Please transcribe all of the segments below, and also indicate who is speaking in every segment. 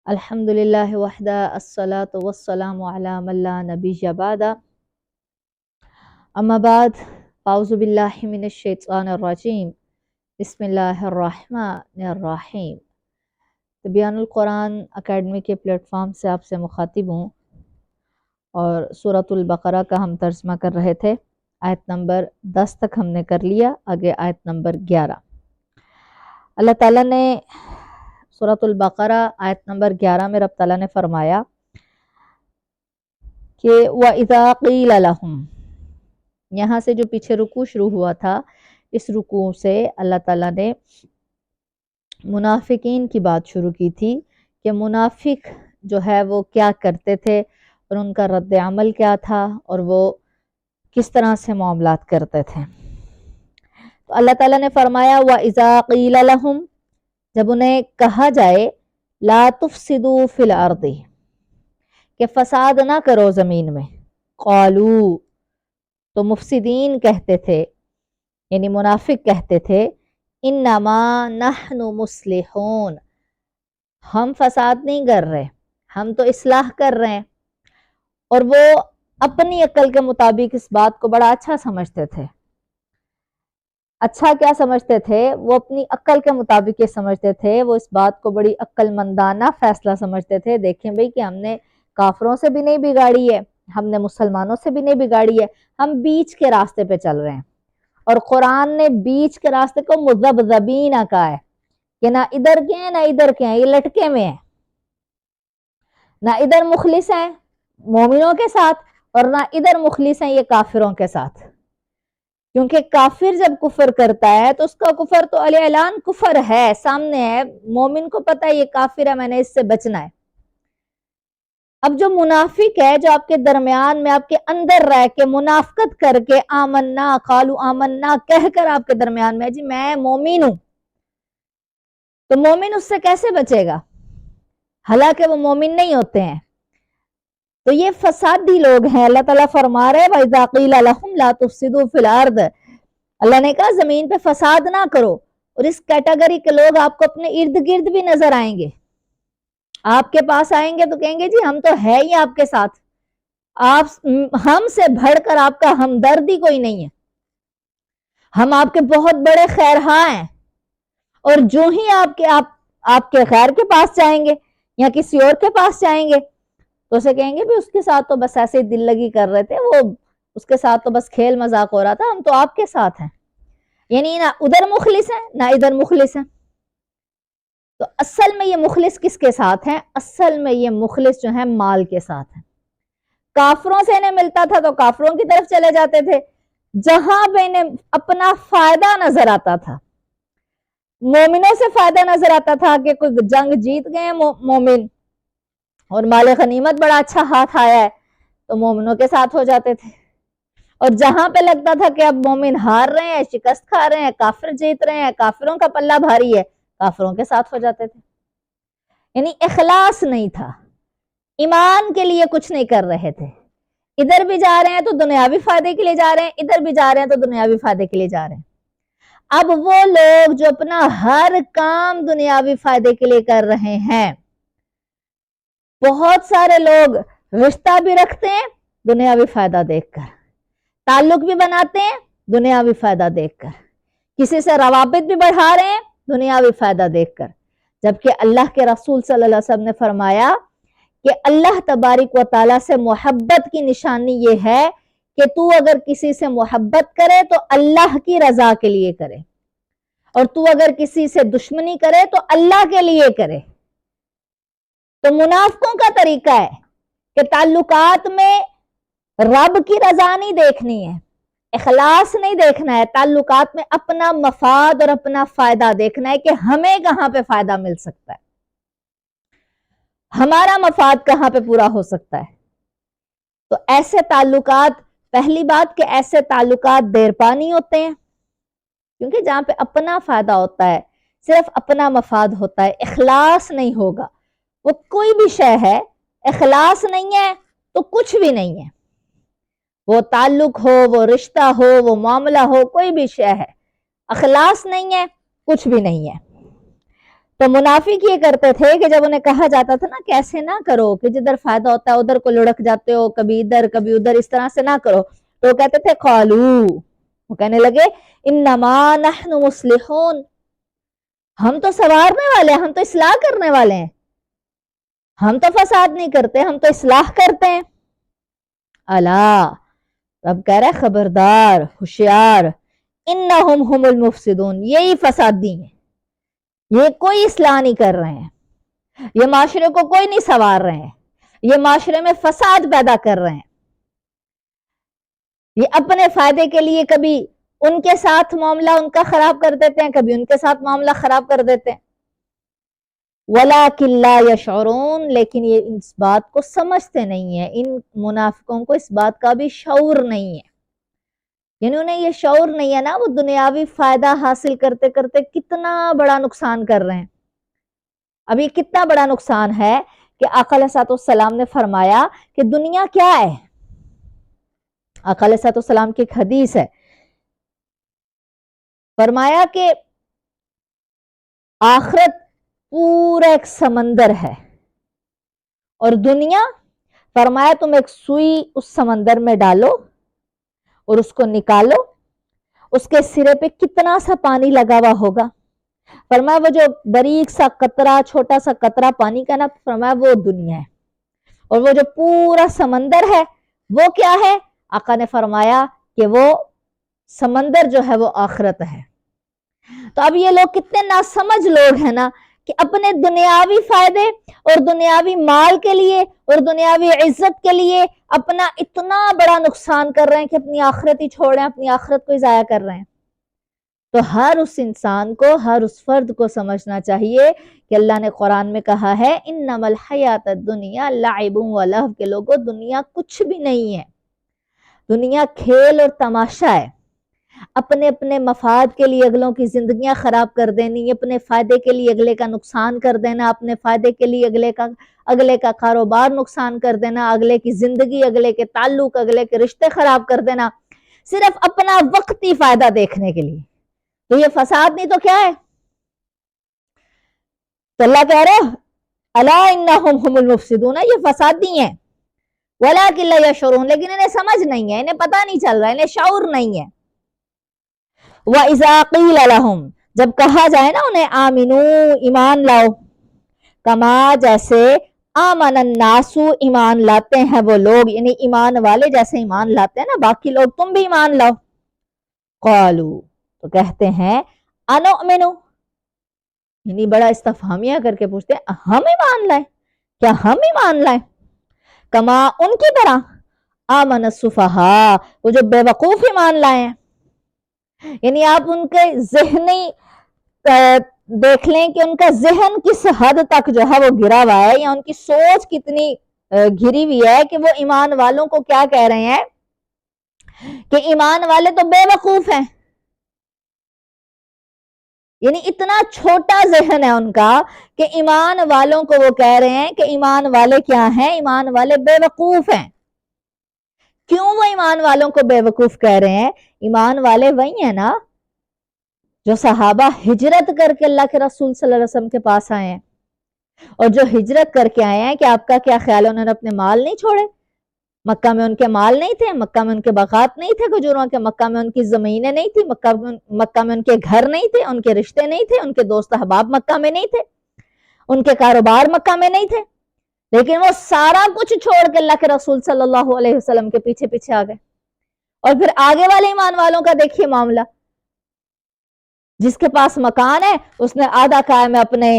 Speaker 1: الحمدللہ وحدہ الصلاۃ والسلام علی من لا نبی بعد اما بعد اعوذ باللہ من الشیطان الرجیم بسم اللہ الرحمن الرحیم۔ تبیان القرآن اکیڈمی کے پلیٹ فارم سے آپ سے مخاطب ہوں اور سورۃ البقرہ کا ہم ترجمہ کر رہے تھے۔ آیت نمبر 10 تک ہم نے کر لیا، آگے آیت نمبر 11۔ اللہ تعالیٰ نے سورۃ البقرہ آیت نمبر 11 میں رب تعالیٰ نے فرمایا کہ وَإِذَا قِيلَ لَهُمْ، یہاں سے جو پیچھے رکوع شروع ہوا تھا، اس رکوع سے اللہ تعالیٰ نے منافقین کی بات شروع کی تھی کہ منافق جو ہے وہ کیا کرتے تھے اور ان کا رد عمل کیا تھا اور وہ کس طرح سے معاملات کرتے تھے۔ تو اللہ تعالیٰ نے فرمایا وَإِذَا قِيلَ لَهُمْ، جب انہیں کہا جائے لا تفسدوا فی الارض، کہ فساد نہ کرو زمین میں، قالو، تو مفسدین کہتے تھے، یعنی منافق کہتے تھے انما نحن مصلحون، ہم فساد نہیں کر رہے، ہم تو اصلاح کر رہے ہیں۔ اور وہ اپنی عقل کے مطابق اس بات کو بڑا اچھا سمجھتے تھے۔ اچھا کیا سمجھتے تھے؟ وہ اپنی عقل کے مطابق یہ سمجھتے تھے، وہ اس بات کو بڑی عقل مندانہ فیصلہ سمجھتے تھے۔ دیکھیں بھئی کہ ہم نے کافروں سے بھی نہیں بگاڑی ہے، ہم نے مسلمانوں سے بھی نہیں بگاڑی ہے، ہم بیچ کے راستے پہ چل رہے ہیں۔ اور قرآن نے بیچ کے راستے کو مذبذبین کہا ہے کہ نہ ادھر کے ہیں نہ ادھر کے ہیں، یہ لٹکے میں ہیں، نہ ادھر مخلص ہیں مومنوں کے ساتھ اور نہ ادھر مخلص ہیں یہ کافروں کے ساتھ۔ کیونکہ کافر جب کفر کرتا ہے تو اس کا کفر تو علی اعلان کفر ہے، سامنے ہے، مومن کو پتہ ہے یہ کافر ہے، میں نے اس سے بچنا ہے۔ اب جو منافق ہے، جو آپ کے درمیان میں آپ کے اندر رہ کے منافقت کر کے آمنا قالو آمنا کہہ کر آپ کے درمیان میں جی میں مومن ہوں، تو مومن اس سے کیسے بچے گا؟ حالانکہ وہ مومن نہیں ہوتے ہیں۔ تو یہ فسادی لوگ ہیں۔ اللہ تعالیٰ فرما رہے وَإِذَا قِيلَ لَهُمْ لَا تُفْسِدُوا فِي الْأَرْضِ، اللہ نے کہا زمین پہ فساد نہ کرو۔ اور اس کیٹیگری کے لوگ آپ کو اپنے ارد گرد بھی نظر آئیں گے، آپ کے پاس آئیں گے تو کہیں گے جی ہم تو ہے ہی آپ کے ساتھ، آپ ہم سے بڑھ کر آپ کا ہمدرد ہی کوئی نہیں ہے، ہم آپ کے بہت بڑے خیرخواہ ہیں۔ اور جو ہی آپ کے خیر کے پاس جائیں گے یا کسی اور کے پاس جائیں گے تو اسے کہیں گے بھی اس کے ساتھ تو بس ایسے ہی دل لگی کر رہے تھے، وہ اس کے ساتھ تو بس کھیل مذاق ہو رہا تھا، ہم تو آپ کے ساتھ ہیں۔ یعنی نہ ادھر مخلص ہیں نہ ادھر مخلص ہیں۔ تو اصل میں یہ مخلص کس کے ساتھ ہیں؟ اصل میں یہ مخلص جو ہیں مال کے ساتھ ہیں۔ کافروں سے انہیں ملتا تھا تو کافروں کی طرف چلے جاتے تھے، جہاں پہ انہیں اپنا فائدہ نظر آتا تھا، مومنوں سے فائدہ نظر آتا تھا کہ کوئی جنگ جیت گئے مومن اور مال غنیمت بڑا اچھا ہاتھ آیا ہے تو مومنوں کے ساتھ ہو جاتے تھے۔ اور جہاں پہ لگتا تھا کہ اب مومن ہار رہے ہیں، شکست کھا رہے ہیں، کافر جیت رہے ہیں، کافروں کا پلہ بھاری ہے، کافروں کے ساتھ ہو جاتے تھے۔ یعنی اخلاص نہیں تھا، ایمان کے لیے کچھ نہیں کر رہے تھے۔ ادھر بھی جا رہے ہیں تو دنیاوی فائدے کے لیے جا رہے ہیں، ادھر بھی جا رہے ہیں تو دنیاوی فائدے کے لیے جا رہے ہیں۔ اب وہ لوگ جو اپنا ہر کام دنیاوی فائدے کے لیے کر رہے ہیں، بہت سارے لوگ رشتہ بھی رکھتے ہیں دنیاوی فائدہ دیکھ کر، تعلق بھی بناتے ہیں دنیاوی فائدہ دیکھ کر، کسی سے روابط بھی بڑھا رہے ہیں دنیاوی فائدہ دیکھ کر، جبکہ اللہ کے رسول صلی اللہ علیہ وسلم نے فرمایا کہ اللہ تبارک و تعالیٰ سے محبت کی نشانی یہ ہے کہ تو اگر کسی سے محبت کرے تو اللہ کی رضا کے لیے کرے، اور تو اگر کسی سے دشمنی کرے تو اللہ کے لیے کرے۔ تو منافقوں کا طریقہ ہے کہ تعلقات میں رب کی رضا نہیں دیکھنی ہے، اخلاص نہیں دیکھنا ہے، تعلقات میں اپنا مفاد اور اپنا فائدہ دیکھنا ہے کہ ہمیں کہاں پہ فائدہ مل سکتا ہے، ہمارا مفاد کہاں پہ پورا ہو سکتا ہے۔ تو ایسے تعلقات، پہلی بات کہ ایسے تعلقات دیر پانی ہوتے ہیں، کیونکہ جہاں پہ اپنا فائدہ ہوتا ہے، صرف اپنا مفاد ہوتا ہے، اخلاص نہیں ہوگا، وہ کوئی بھی شے ہے، اخلاص نہیں ہے تو کچھ بھی نہیں ہے، وہ تعلق ہو، وہ رشتہ ہو، وہ معاملہ ہو، کوئی بھی شے ہے، اخلاص نہیں ہے کچھ بھی نہیں ہے۔ تو منافق یہ کرتے تھے کہ جب انہیں کہا جاتا تھا نا کہ ایسے نہ کرو کہ جدھر فائدہ ہوتا ہے ادھر کو لڑک جاتے ہو، کبھی ادھر کبھی ادھر، اس طرح سے نہ کرو، تو وہ کہتے تھے قالو، وہ کہنے لگے انما نحن مصلحون، ہم تو سنوارنے والے ہیں، ہم تو اصلاح کرنے والے ہیں، ہم تو فساد نہیں کرتے، ہم تو اصلاح کرتے ہیں۔ الا، رب کہہ رہا ہے خبردار، ہوشیار، انہم ہم المفسدون، یہی فسادی ہیں، یہ کوئی اصلاح نہیں کر رہے ہیں، یہ معاشرے کو کوئی نہیں سنوار رہے ہیں، یہ معاشرے میں فساد پیدا کر رہے ہیں، یہ اپنے فائدے کے لیے کبھی ان کے ساتھ معاملہ ان کا خراب کر دیتے ہیں، کبھی ان کے ساتھ معاملہ خراب کر دیتے ہیں۔ وَلَٰكِن لَا يَشْعُرُونَ، لیکن یہ اس بات کو سمجھتے نہیں ہیں، ان منافقوں کو اس بات کا بھی شعور نہیں ہے، یعنی انہیں یہ شعور نہیں ہے نا، وہ دنیاوی فائدہ حاصل کرتے کرتے کتنا بڑا نقصان کر رہے ہیں۔ اب یہ کتنا بڑا نقصان ہے کہ آقا علیہ السلام نے فرمایا کہ دنیا کیا ہے؟ آقا علیہ السلام کی ایک حدیث ہے، فرمایا کہ آخرت پورا ایک سمندر ہے اور دنیا، فرمایا تم ایک سوئی اس سمندر میں ڈالو اور اس کو نکالو، اس کے سرے پہ کتنا سا پانی لگا ہوا ہوگا، فرمایا وہ جو باریک سا قطرہ، چھوٹا سا قطرہ پانی کا نا، فرمایا وہ دنیا ہے، اور وہ جو پورا سمندر ہے وہ کیا ہے؟ آقا نے فرمایا کہ وہ سمندر جو ہے وہ آخرت ہے۔ تو اب یہ لوگ کتنے ناسمجھ لوگ ہیں نا کہ اپنے دنیاوی فائدے اور دنیاوی مال کے لیے اور دنیاوی عزت کے لیے اپنا اتنا بڑا نقصان کر رہے ہیں کہ اپنی آخرت ہی چھوڑ رہے ہیں، اپنی آخرت کو ہی ضائع کر رہے ہیں۔ تو ہر اس انسان کو، ہر اس فرد کو سمجھنا چاہیے کہ اللہ نے قرآن میں کہا ہے انما الحیات الدنیا لعب و لہو، کے لوگوں دنیا کچھ بھی نہیں ہے، دنیا کھیل اور تماشا ہے، اپنے اپنے مفاد کے لیے اگلوں کی زندگیاں خراب کر دینی، اپنے فائدے کے لیے اگلے کا نقصان کر دینا، اپنے فائدے کے لیے اگلے کا کاروبار نقصان کر دینا، اگلے کی زندگی، اگلے کے تعلق، اگلے کے رشتے خراب کر دینا، صرف اپنا وقتی فائدہ دیکھنے کے لیے۔ تو یہ فساد نہیں تو کیا ہے؟ تو اللہ کہہ رہے الا انہم ہم المفسدون، یہ فسادی ہیں، ولکن لا یشعرون، لیکن انہیں سمجھ نہیں ہے، انہیں پتہ نہیں چل رہا، انہیں شعور نہیں ہے۔ وَإِذَا قِيلَ لَهُمْ، جب کہا جائے نا انہیں آمنو، ایمان لاؤ، کما جیسے آمن الناس، ایمان لاتے ہیں وہ لوگ، یعنی ایمان والے جیسے ایمان لاتے ہیں نا باقی لوگ، تم بھی ایمان لاؤ، قالو، تو کہتے ہیں انؤمنو، یعنی بڑا استفہامیہ کر کے پوچھتے ہیں ہم ایمان لائیں، کیا ہم ایمان لائیں؟ کما، ان کی طرح، آمن السفہاء، وہ جو بے وقوف ایمان لائے ہیں، یعنی آپ ان کے ذہنی دیکھ لیں کہ ان کا ذہن کس حد تک جو ہے وہ گرا ہوا ہے، یا ان کی سوچ کتنی گری ہوئی ہے کہ وہ ایمان والوں کو کیا کہہ رہے ہیں کہ ایمان والے تو بے وقوف ہیں، یعنی اتنا چھوٹا ذہن ہے ان کا کہ ایمان والوں کو وہ کہہ رہے ہیں کہ ایمان والے کیا ہیں؟ ایمان والے بے وقوف ہیں۔ کیوں وہ ایمان والوں کو بے وقوف کہہ رہے ہیں؟ ایمان والے وہی ہیں نا جو صحابہ ہجرت کر کے اللہ کے رسول صلی اللہ علیہ وسلم کے پاس آئے ہیں، اور جو ہجرت کر کے آئے ہیں کہ آپ کا کیا خیال ہے انہوں نے اپنے مال نہیں چھوڑے؟ مکہ میں ان کے مال نہیں تھے، مکہ میں ان کے باغات نہیں تھے کھجوروں کے، مکہ میں ان کی زمینیں نہیں تھی، مکہ میں ان کے گھر نہیں تھے، ان کے رشتے نہیں تھے، ان کے دوست احباب مکہ میں نہیں تھے، ان کے کاروبار مکہ میں نہیں تھے، لیکن وہ سارا کچھ چھوڑ کے اللہ کے رسول صلی اللہ علیہ وسلم کے پیچھے پیچھے آ گئے۔ اور پھر آگے والے ایمان والوں کا دیکھیے معاملہ، جس کے پاس مکان ہے اس نے آدھا کہا میں اپنے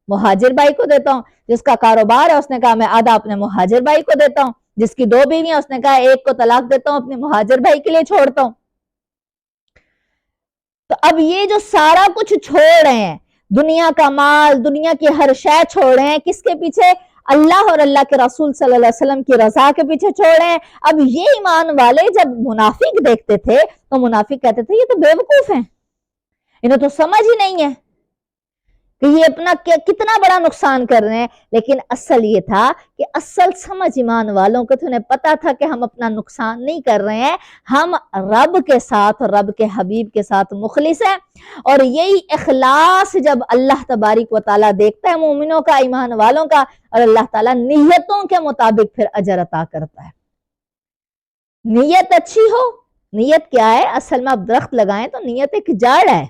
Speaker 1: مہاجر بھائی کو دیتا ہوں، جس کا کاروبار ہے اس نے کہا میں آدھا اپنے مہاجر بھائی کو دیتا ہوں، جس کی 2 بیویاں اس نے کہا ایک کو طلاق دیتا ہوں اپنے مہاجر بھائی کے لیے چھوڑتا ہوں۔ تو اب یہ جو سارا کچھ چھوڑ رہے ہیں، دنیا کا مال، دنیا کی ہر شے چھوڑ رہے ہیں، کس کے پیچھے؟ اللہ اور اللہ کے رسول صلی اللہ علیہ وسلم کی رضا کے پیچھے چھوڑ رہے ہیں۔ اب یہ ایمان والے جب منافق دیکھتے تھے تو منافق کہتے تھے یہ تو بے وقوف ہیں، انہیں تو سمجھ ہی نہیں ہے، کہ یہ اپنا کتنا بڑا نقصان کر رہے ہیں، لیکن اصل یہ تھا کہ اصل سمجھ ایمان والوں کو تو انہیں پتا تھا کہ ہم اپنا نقصان نہیں کر رہے ہیں، ہم رب کے ساتھ اور رب کے حبیب کے ساتھ مخلص ہیں، اور یہی اخلاص جب اللہ تبارک و تعالیٰ دیکھتا ہے مومنوں کا، ایمان والوں کا، اور اللہ تعالیٰ نیتوں کے مطابق پھر اجر عطا کرتا ہے۔ نیت اچھی ہو، نیت کیا ہے؟ اصل میں آپ درخت لگائیں تو نیت ایک جڑ ہے،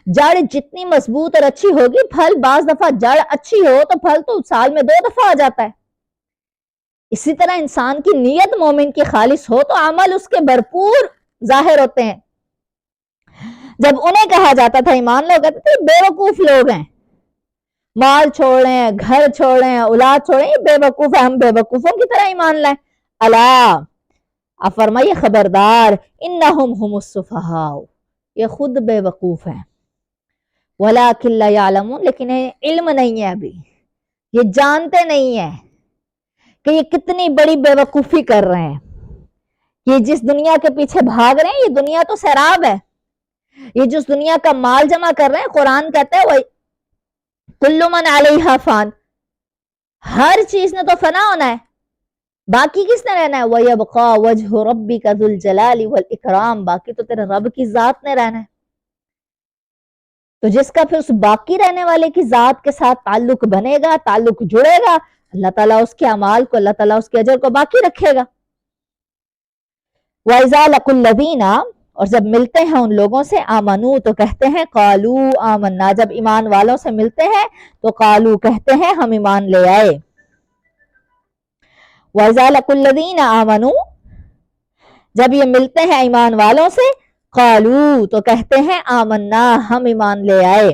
Speaker 1: جڑ جتنی مضبوط اور اچھی ہوگی، پھل بعض دفعہ جڑ اچھی ہو تو پھل تو سال میں 2 دفعہ آ جاتا ہے۔ اسی طرح انسان کی نیت مومن کی خالص ہو تو عمل اس کے بھرپور ظاہر ہوتے ہیں۔ جب انہیں کہا جاتا تھا ایمان لوگ، کہتے تھے بے وقوف لوگ ہیں، مال چھوڑیں، گھر چھوڑیں، اولاد چھوڑیں، یہ بے وقوف ہے، ہم بے وقوفوں کی طرح ایمان لائیں۔ الا، آپ فرمائیے خبردار، انہم ہم السفہاء، یہ خود بے وقوف ہیں، وَلَٰكِن لَا يَعْلَمُونَ، لیکن علم نہیں ہے، ابھی یہ جانتے نہیں ہیں کہ یہ کتنی بڑی بے وقوفی کر رہے ہیں۔ یہ جس دنیا کے پیچھے بھاگ رہے ہیں، یہ دنیا تو سیراب ہے، یہ جس دنیا کا مال جمع کر رہے ہیں، قرآن کہتا ہے کُلُّ مَنْ عَلَيْهَا فان، ہر چیز نے تو فنا ہونا ہے، باقی کس نے رہنا ہے؟ وَيَبْقَى وَجْهُ رَبِّكَ ذُو الْجَلَالِ وَالْإِكْرَامِ، باقی تو تیرے رب کی ذات نے رہنا ہے۔ تو جس کا پھر اس باقی رہنے والے کی ذات کے ساتھ تعلق بنے گا، تعلق جڑے گا، اللہ تعالیٰ اس کے اعمال کو، اللہ تعالیٰ اس کے اجر کو باقی رکھے گا۔ وَإِذَا لَقُوا الَّذِينَ، اور جب ملتے ہیں ان لوگوں سے، آمنو تو کہتے ہیں، قالوا آمنا، جب ایمان والوں سے ملتے ہیں تو قالو کہتے ہیں ہم ایمان لے آئے۔ وَإِذَا لَقُوا الَّذِينَ آمنوا، جب یہ ملتے ہیں ایمان والوں سے، قالو تو کہتے ہیں آمنا، ہم ایمان لے آئے۔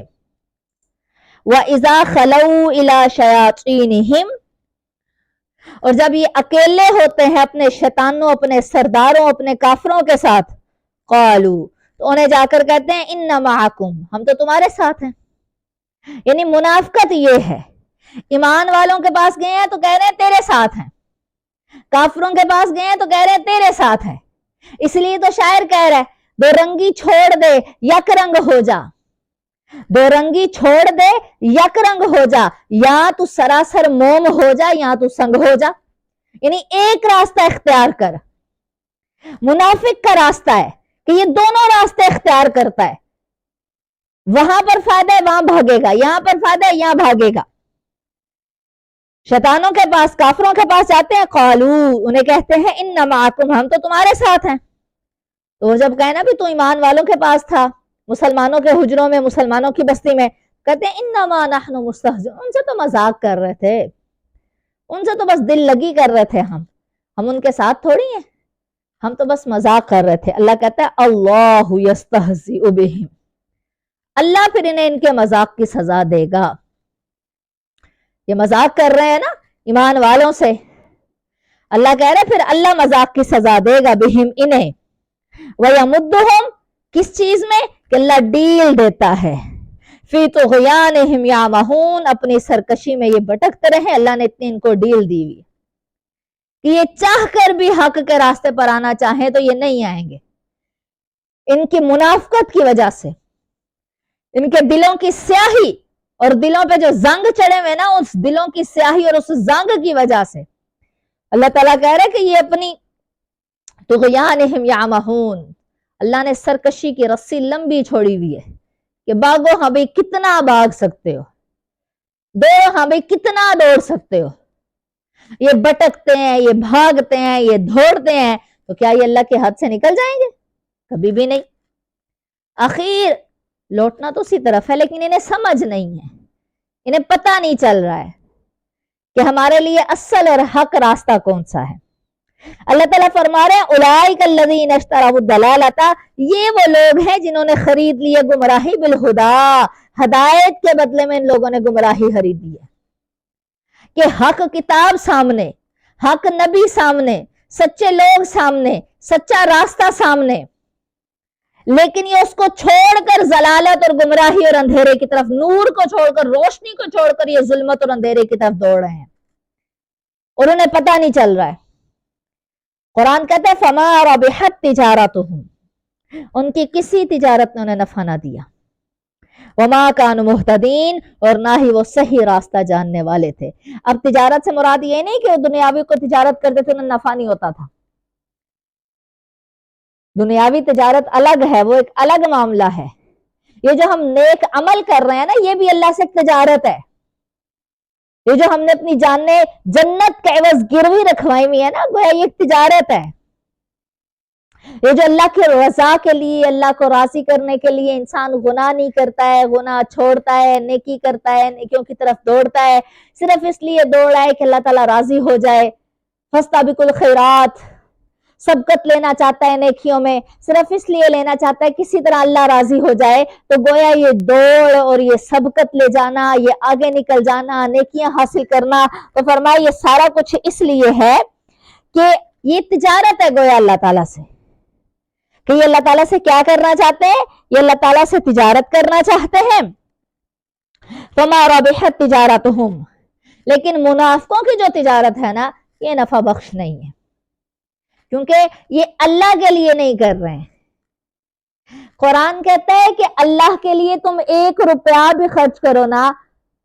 Speaker 1: وَإِذَا خَلَوْا إِلَىٰ شَيَاطِينِهِمْ، اور جب یہ اکیلے ہوتے ہیں اپنے شیطانوں، اپنے سرداروں، اپنے کافروں کے ساتھ، قالو تو انہیں جا کر کہتے ہیں اِنَّ مَعَكُمْ، ہم تو تمہارے ساتھ ہیں۔ یعنی منافقت یہ ہے، ایمان والوں کے پاس گئے ہیں تو کہہ رہے ہیں تیرے ساتھ ہیں، کافروں کے پاس گئے ہیں تو کہہ رہے ہیں تیرے ساتھ ہیں۔ اس لیے تو شاعر کہہ رہا ہے دو رنگی چھوڑ دے یک رنگ ہو جا، دو رنگی چھوڑ دے یک رنگ ہو جا، یا تو سراسر موم ہو جا یا تو سنگ ہو جا، یعنی ایک راستہ اختیار کر۔ منافق کا راستہ ہے کہ یہ دونوں راستے اختیار کرتا ہے، وہاں پر فائدہ ہے وہاں بھاگے گا، یہاں پر فائدہ ہے یہاں بھاگے گا۔ شیطانوں کے پاس، کافروں کے پاس جاتے ہیں، قالو انہیں کہتے ہیں اِنَّ مَعَكُمْ، ہم تو تمہارے ساتھ ہیں۔ تو وہ جب کہنا بھی تو ایمان والوں کے پاس تھا، مسلمانوں کے حجروں میں، مسلمانوں کی بستی میں، کہتے ہیں اِنَّمَا نَحْنُ مُسْتَهْزِئُونَ، ان سے تو مذاق کر رہے تھے، ان سے تو بس دل لگی کر رہے تھے، ہم ان کے ساتھ تھوڑی ہیں، ہم تو بس مذاق کر رہے تھے۔ اللہ کہتا ہے اللہ یستہزئ بہم، اللہ پھر انہیں ان کے مذاق کی سزا دے گا۔ یہ مذاق کر رہے ہیں نا ایمان والوں سے، اللہ کہہ رہے پھر اللہ مذاق کی سزا دے گا بہم انہیں۔ وَيَمُدُّهُمْ، کس چیز میں؟ کہ اللہ ڈیل دیتا ہے، فی طغیانہم یعمہون، اپنی سرکشی میں یہ بھٹکتے رہے، اللہ نے اتنی ان کو ڈیل دی ہوئی کہ یہ چاہ کر بھی حق کے راستے پر آنا چاہیں تو یہ نہیں آئیں گے، ان کی منافقت کی وجہ سے، ان کے دلوں کی سیاہی اور دلوں پہ جو زنگ چڑھے ہوئے نا، اس دلوں کی سیاہی اور اس زنگ کی وجہ سے اللہ تعالیٰ کہہ رہے کہ یہ اپنی طغیانہم یعمہون، اللہ نے سرکشی کی رسی لمبی چھوڑی ہوئی ہے کہ باغو ہاں بھئی کتنا بھاگ سکتے ہو، دوڑ ہاں بھئی کتنا دوڑ سکتے ہو۔ یہ بھٹکتے ہیں، یہ بھاگتے ہیں، یہ دوڑتے ہیں، تو کیا یہ اللہ کے حد سے نکل جائیں گے؟ کبھی بھی نہیں۔ آخر لوٹنا تو اسی طرف ہے، لیکن انہیں سمجھ نہیں ہے، انہیں پتہ نہیں چل رہا ہے کہ ہمارے لیے اصل اور حق راستہ کون سا ہے۔ اللہ تعالیٰ فرما رہے ہیں اولئک الذین اشتروا الضلالۃ، یہ وہ لوگ ہیں جنہوں نے خرید لیے گمراہی بالہدا، ہدایت کے بدلے میں ان لوگوں نے گمراہی خرید لی ہے کہ حق کتاب سامنے، حق نبی سامنے، سچے لوگ سامنے، سچا راستہ سامنے، لیکن یہ اس کو چھوڑ کر ضلالت اور گمراہی اور اندھیرے کی طرف، نور کو چھوڑ کر، روشنی کو چھوڑ کر یہ ظلمت اور اندھیرے کی طرف دوڑ رہے ہیں اور انہیں پتہ نہیں چل رہا ہے۔ قرآن کہتا ہے فَمَا رَبِحَتْ تِجَارَتُهُمْ، ان کی کسی تجارت نے انہیں نفع نہ دیا۔ وما کانوا مہتدین، اور نہ ہی وہ صحیح راستہ جاننے والے تھے۔ اب تجارت سے مراد یہ نہیں کہ وہ دنیاوی کو تجارت کرتے تھے انہیں نفع نہیں ہوتا تھا، دنیاوی تجارت الگ ہے، وہ ایک الگ معاملہ ہے۔ یہ جو ہم نیک عمل کر رہے ہیں نا، یہ بھی اللہ سے ایک تجارت ہے۔ یہ جو ہم نے اپنی جانیں جنت کے عوض گروی رکھوائی ہوئی ہے نا، گویا یہ ایک تجارت ہے۔ یہ جو اللہ کے رضا کے لیے، اللہ کو راضی کرنے کے لیے انسان گناہ نہیں کرتا ہے، گناہ چھوڑتا ہے، نیکی کرتا ہے، نیکیوں کی طرف دوڑتا ہے، صرف اس لیے دوڑ رہا ہے کہ اللہ تعالیٰ راضی ہو جائے۔ فاستبقوا الخیرات، سبقت لینا چاہتا ہے نیکیوں میں، صرف اس لیے لینا چاہتا ہے کسی طرح اللہ راضی ہو جائے، تو گویا یہ دوڑ اور یہ سبقت لے جانا، یہ آگے نکل جانا، نیکیاں حاصل کرنا، تو فرمایا یہ سارا کچھ اس لیے ہے کہ یہ تجارت ہے گویا اللہ تعالیٰ سے، کہ یہ اللہ تعالیٰ سے کیا کرنا چاہتے ہیں؟ یہ اللہ تعالیٰ سے تجارت کرنا چاہتے ہیں۔ فما ربحت تجارتہم، لیکن منافقوں کی جو تجارت ہے نا، یہ نفع بخش نہیں ہے، کیونکہ یہ اللہ کے لیے نہیں کر رہے ہیں۔ قرآن کہتا ہے کہ اللہ کے لیے تم 1 روپیہ بھی خرچ کرو نا،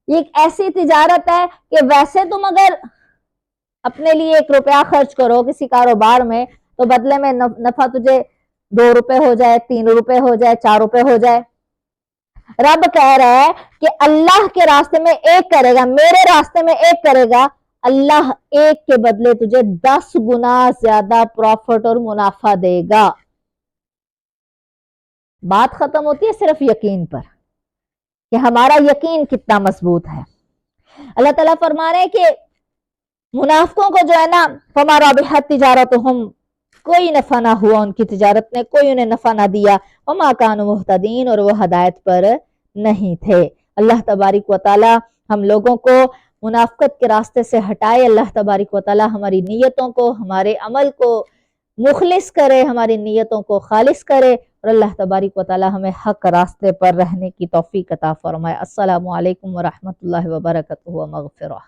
Speaker 1: یہ ایک ایسی تجارت ہے کہ ویسے تم اگر اپنے لیے 1 روپیہ خرچ کرو کسی کاروبار میں، تو بدلے میں نفع تجھے 2 روپے ہو جائے، 3 روپے ہو جائے، 4 روپے ہو جائے۔ رب کہہ رہا ہے کہ اللہ کے راستے میں 1 کرے گا، میرے راستے میں 1 کرے گا، اللہ 1 کے بدلے تجھے 10 گنا زیادہ پروفٹ اور منافع دے گا۔ بات ختم ہوتی ہے صرف یقین پر، کہ ہمارا یقین کتنا مضبوط ہے۔ اللہ تعالیٰ فرما رہے ہیں کہ منافقوں کو جو ہے نا، فما ربحت تجارتہم، کوئی نفع نہ ہوا ان کی تجارت نے، کوئی انہیں نفع نہ دیا، وما کانوا مہتدین، اور وہ ہدایت پر نہیں تھے۔ اللہ تبارک و تعالی ہم لوگوں کو منافقت کے راستے سے ہٹائے، اللہ تبارک و تعالی ہماری نیتوں کو، ہمارے عمل کو مخلص کرے، ہماری نیتوں کو خالص کرے، اور اللہ تبارک و تعالی ہمیں حق راستے پر رہنے کی توفیق عطا فرمائے۔ السلام علیکم ورحمۃ اللہ وبرکاتہ، مغفرہ۔